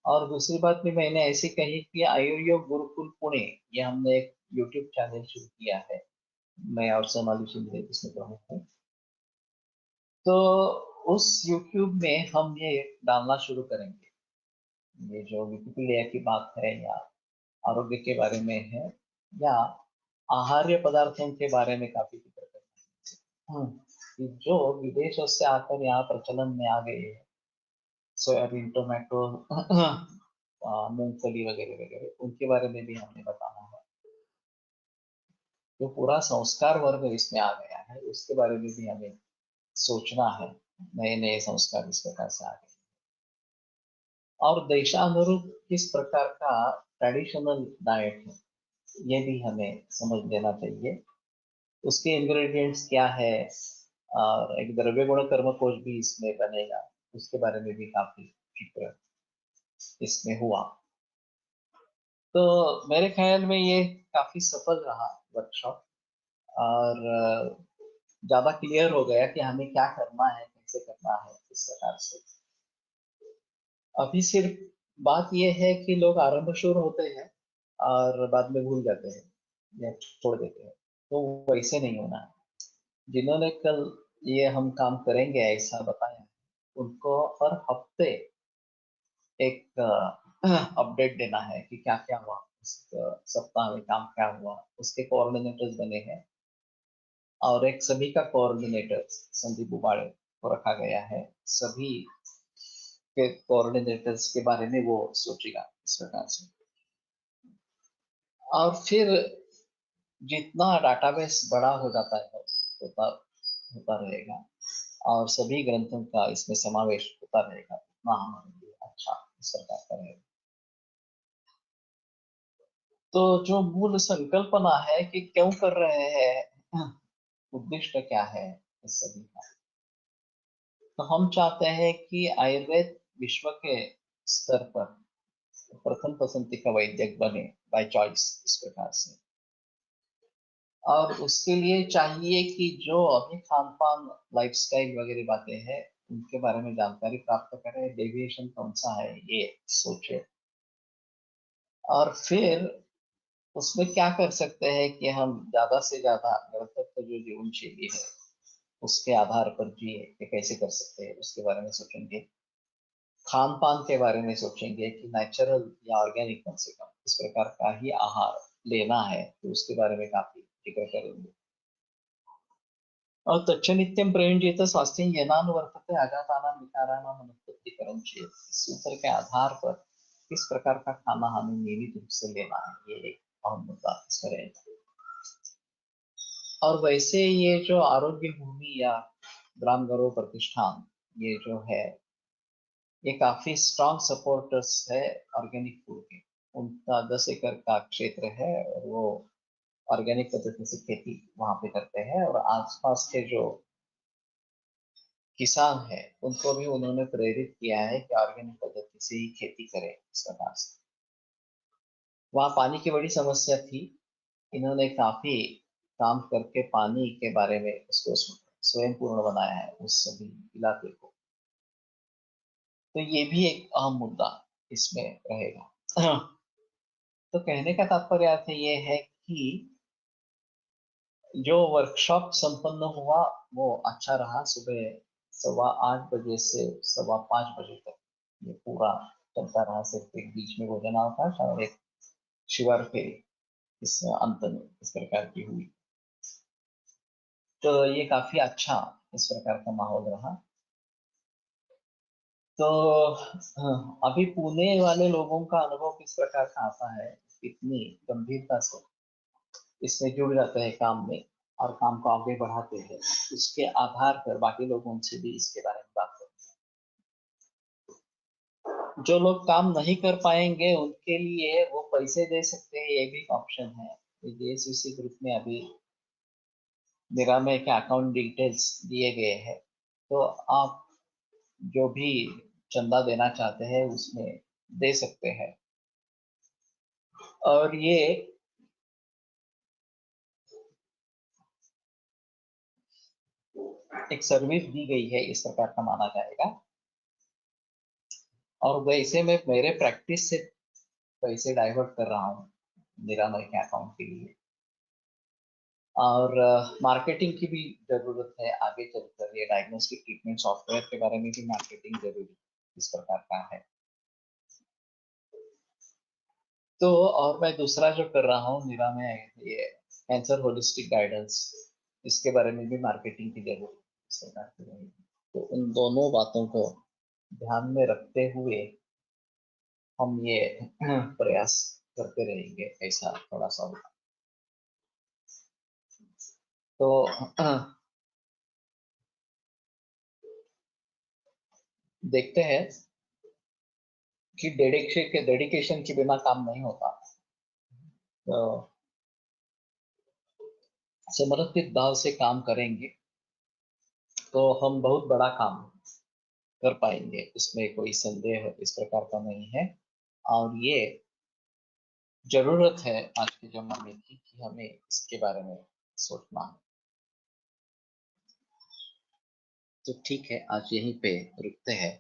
और दूसरी बात भी मैंने ऐसी कही कि आयुर्योग गुरुकुल पुणे, ये हमने एक यूट्यूब चैनल शुरू किया है, मैं और सोनाली शिंदे इसमें प्रमुख हूँ। तो उस YouTube में हम ये डालना शुरू करेंगे, ये जो विकिपीडिया की बात है या आरोग्य के बारे में है या आहार्य पदार्थों के बारे में काफी जिक्र करना है, कि जो विदेशों से आकर यहाँ प्रचलन में आ गए हैं, सोयाबीन, टोमेटो, मूंगफली वगैरह वगैरह, उनके बारे में भी हमें बताना है। जो पूरा संस्कार वर्ग इसमें आ गया है उसके बारे में भी हमें सोचना है, नए नए संस्कार इस प्रकार से आ गए और देशानुरूप किस प्रकार का ट्रेडिशनल डाइट है ये भी हमें समझ लेना चाहिए। उसके इंग्रेडिएंट्स क्या है और एक द्रव्य गुण कर्म कोश भी इसमें बनेगा, उसके बारे में भी काफी फिक्र इसमें हुआ। तो मेरे ख्याल में ये काफी सफल रहा वर्कशॉप और ज्यादा क्लियर हो गया कि हमें क्या करना है, कैसे करना है, इस प्रकार से। अभी सिर्फ बात यह है कि लोग आरंभ शुरू होते हैं और बाद में भूल जाते हैं या छोड़ देते हैं, तो वैसे नहीं होना है। जिन्होंने कल ये हम काम करेंगे ऐसा बताया, उनको हर हफ्ते एक अपडेट देना है कि क्या क्या हुआ उस सप्ताह में, काम क्या हुआ, उसके कोऑर्डिनेटर्स बने हैं और एक सभी का कोऑर्डिनेटर संदीप उबाड़े को रखा गया है। सभी के कोऑर्डिनेटर्स के बारे में वो सोचेगा इस प्रकार से। और फिर जितना डाटाबेस बड़ा हो जाता है होता होता रहेगा और सभी ग्रंथों का इसमें समावेश होता रहेगा, उतना हमारे लिए अच्छा इस प्रकार का रहेगा। तो जो मूल संकल्पना है कि क्यों कर रहे हैं, उद्देश्य क्या है इस सभी का, तो हम चाहते हैं कि आयुर्वेद विश्व के स्तर पर प्रथम पसंदी का वैद्यक बने बाय चॉइस इस प्रकार से। और उसके लिए चाहिए कि जो अभी खान पान लाइफस्टाइल वगैरह बातें हैं उनके बारे में जानकारी प्राप्त करें, डेविएशन कौन सा है ये सोचे और फिर उसमें क्या कर सकते हैं कि हम ज्यादा से ज्यादा निरंतर जो जीवन शैली है उसके आधार पर जिए कि कैसे कर सकते हैं उसके बारे में सोचेंगे। खान पान के बारे में सोचेंगे कि नेचुरल या ऑर्गेनिक कम से कम इस प्रकार का ही आहार लेना है, तो उसके बारे में काफी जिक्र करेंगे। और तच्चनित्यम प्रयुंजित स्वास्थ्य येनान वर्तते आघातानां विकाराणां अनुत्पत्तिकरं चेत्, इस सूत्र के आधार पर किस प्रकार का खाना हमें नियमित रूप से लेना है, ये एक अहम मुद्दा इसमें रहेगा। और वैसे ये जो आरोग्य भूमि या ग्राम गौरव प्रतिष्ठान ये जो है ये काफी स्ट्रॉन्ग सपोर्टर्स है ऑर्गेनिक फूड के। उनका 10 एकड़ का क्षेत्र है और वो ऑर्गेनिक पद्धति से खेती वहां पे करते हैं और आसपास के जो किसान है उनको भी उन्होंने प्रेरित किया है कि ऑर्गेनिक पद्धति से ही खेती करें इस प्रकार से। वहाँ पानी की बड़ी समस्या थी, इन्होंने काफी काम करके पानी के बारे में उसको स्वयं पूर्ण बनाया है उस सभी इलाके को। तो ये भी एक अहम मुद्दा इसमें रहेगा। तो कहने का तात्पर्य अर्थ ये है कि जो वर्कशॉप संपन्न हुआ वो अच्छा रहा। सुबह 8:15 से 5:15 तक ये पूरा चलता रहा। सिर्फ एक बीच में भोजनावकाश और एक शिवर फेरी इस अंत में इस प्रकार की हुई। तो ये काफी अच्छा इस प्रकार का माहौल रहा। तो अभी पुणे वाले लोगों का अनुभव किस प्रकार का आता है, कितनी गंभीरता से इसमें जुड़ जाते हैं काम में और काम को आगे बढ़ाते हैं, उसके आधार पर बाकी लोगों से भी इसके बारे में बात करें। जो लोग काम नहीं कर पाएंगे उनके लिए वो पैसे दे सकते हैं, ये भी एक ऑप्शन है। जेएसवीसी ग्रुप में अभी निरामय के अकाउंट डिटेल्स दिए गए हैं, तो आप जो भी चंदा देना चाहते हैं उसमें दे सकते हैं। और ये एक सर्विस दी गई है इस प्रकार का माना जाएगा। और वैसे में मेरे प्रैक्टिस से पैसे डाइवर्ट कर रहा हूँ निरामय के अकाउंट के लिए। और मार्केटिंग की भी जरूरत है आगे चलकर। ये डायग्नोस्टिक ट्रीटमेंट सॉफ्टवेयर के बारे में भी मार्केटिंग जरूरी इस प्रकार का है। तो और मैं दूसरा जो कर रहा हूँ मेरा, मैं ये कैंसर होलिस्टिक गाइडेंस, इसके बारे में भी मार्केटिंग की जरूरत सरकार की रहेगी। तो उन दोनों बातों को ध्यान में रखते हुए हम ये प्रयास करते रहेंगे, ऐसा थोड़ा सा होगा। तो देखते हैं कि डेडिकेशन के बिना काम नहीं होता। तो समर्पित भाव से काम करेंगे तो हम बहुत बड़ा काम कर पाएंगे, इसमें कोई संदेह इस प्रकार का नहीं है। और ये जरूरत है आज के जमाने की कि हमें इसके बारे में सोचना है। तो ठीक है, आज यहीं पे रुकते हैं,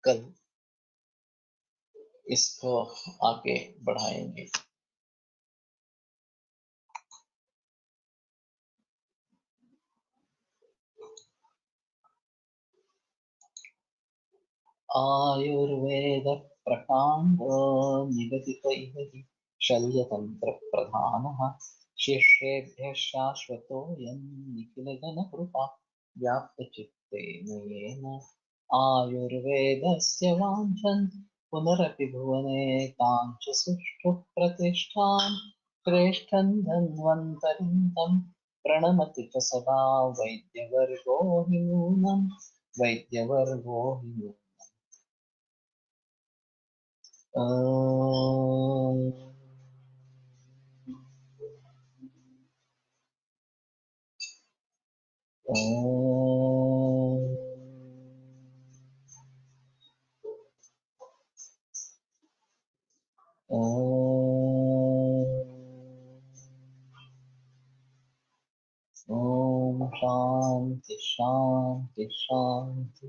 कल इसको आगे बढ़ाएंगे। आयुर्वेद प्रकांड निगदितैः शल्यतंत्र प्रधानः शिष्येभ्यः शाश्वतोऽयं निखिलजनकृपा व्याप्तचित्तेन येन आयुर्वेदस्य वाञ्छन् पुनरपि भुवने काञ्च सुष्ठु प्रतिष्ठां श्रेष्ठं धन्वन्तरिं तं प्रणमति च सदा वैद्यवर्गो हि नूनम् वैद्यवर्गो हि नूनम्। ॐ शांति शांति शांति।